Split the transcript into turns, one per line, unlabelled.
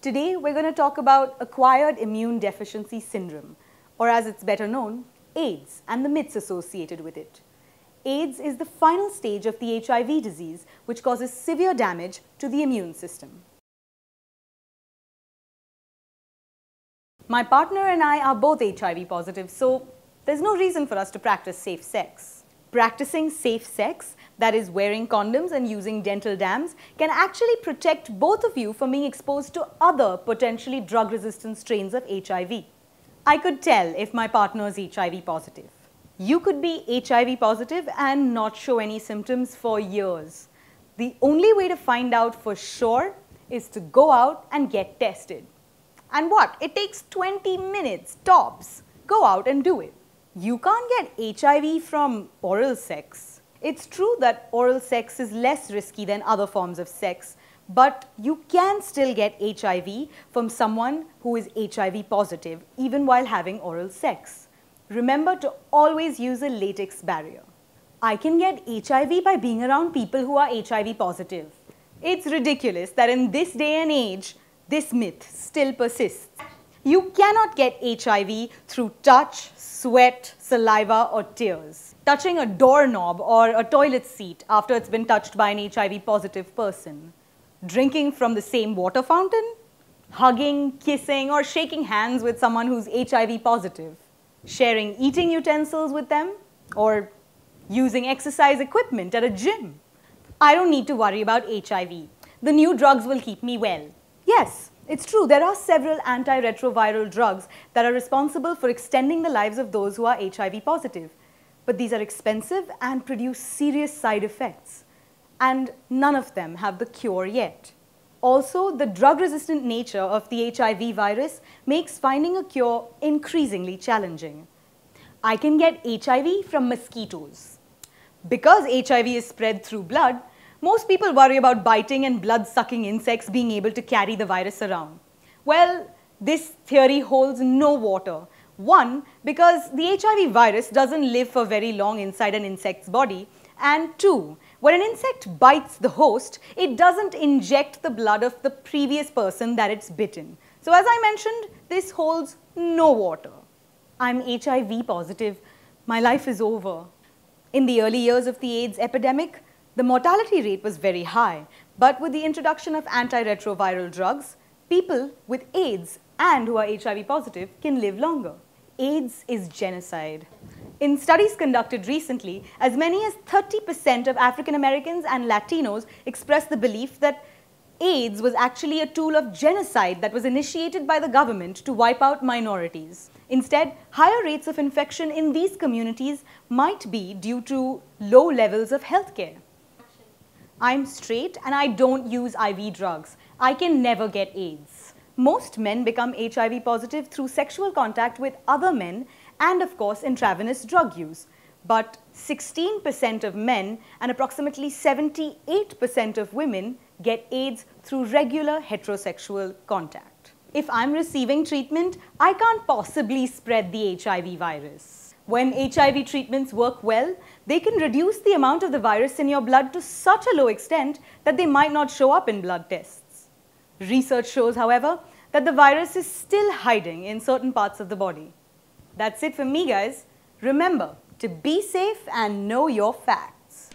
Today, we're going to talk about acquired immune deficiency syndrome, or as it's better known, AIDS, and the myths associated with it. AIDS is the final stage of the HIV disease, which causes severe damage to the immune system. My partner and I are both HIV positive, so there's no reason for us to practice safe sex. Practicing safe sex, that is wearing condoms and using dental dams, can actually protect both of you from being exposed to other potentially drug-resistant strains of HIV. I could tell if my partner is HIV positive. You could be HIV positive and not show any symptoms for years. The only way to find out for sure is to go out and get tested. And what? It takes 20 minutes tops. Go out and do it. You can't get HIV from oral sex. It's true that oral sex is less risky than other forms of sex, but you can still get HIV from someone who is HIV positive even while having oral sex. Remember to always use a latex barrier. I can get HIV by being around people who are HIV positive. It's ridiculous that in this day and age, this myth still persists. You cannot get HIV through touch, sweat, saliva, or tears. Touching a doorknob or a toilet seat after it's been touched by an HIV positive person. Drinking from the same water fountain. Hugging, kissing, or shaking hands with someone who's HIV positive. Sharing eating utensils with them. Or using exercise equipment at a gym. I don't need to worry about HIV. The new drugs will keep me well. Yes. It's true, there are several antiretroviral drugs that are responsible for extending the lives of those who are HIV positive. But these are expensive and produce serious side effects. And none of them have the cure yet. Also, the drug-resistant nature of the HIV virus makes finding a cure increasingly challenging. I can get HIV from mosquitoes. Because HIV is spread through blood, most people worry about biting and blood-sucking insects being able to carry the virus around. Well, this theory holds no water. One, because the HIV virus doesn't live for very long inside an insect's body. And two, when an insect bites the host, it doesn't inject the blood of the previous person that it's bitten. So as I mentioned, this holds no water. I'm HIV positive. My life is over. In the early years of the AIDS epidemic, the mortality rate was very high, but with the introduction of antiretroviral drugs, people with AIDS and who are HIV positive can live longer. AIDS is genocide. In studies conducted recently, as many as 30% of African Americans and Latinos expressed the belief that AIDS was actually a tool of genocide that was initiated by the government to wipe out minorities. Instead, higher rates of infection in these communities might be due to low levels of healthcare. I'm straight and I don't use IV drugs. I can never get AIDS. Most men become HIV positive through sexual contact with other men and, of course, intravenous drug use. But 16% of men and approximately 78% of women get AIDS through regular heterosexual contact. If I'm receiving treatment, I can't possibly spread the HIV virus. When HIV treatments work well, they can reduce the amount of the virus in your blood to such a low extent that they might not show up in blood tests. Research shows, however, that the virus is still hiding in certain parts of the body. That's it from me, guys. Remember to be safe and know your facts.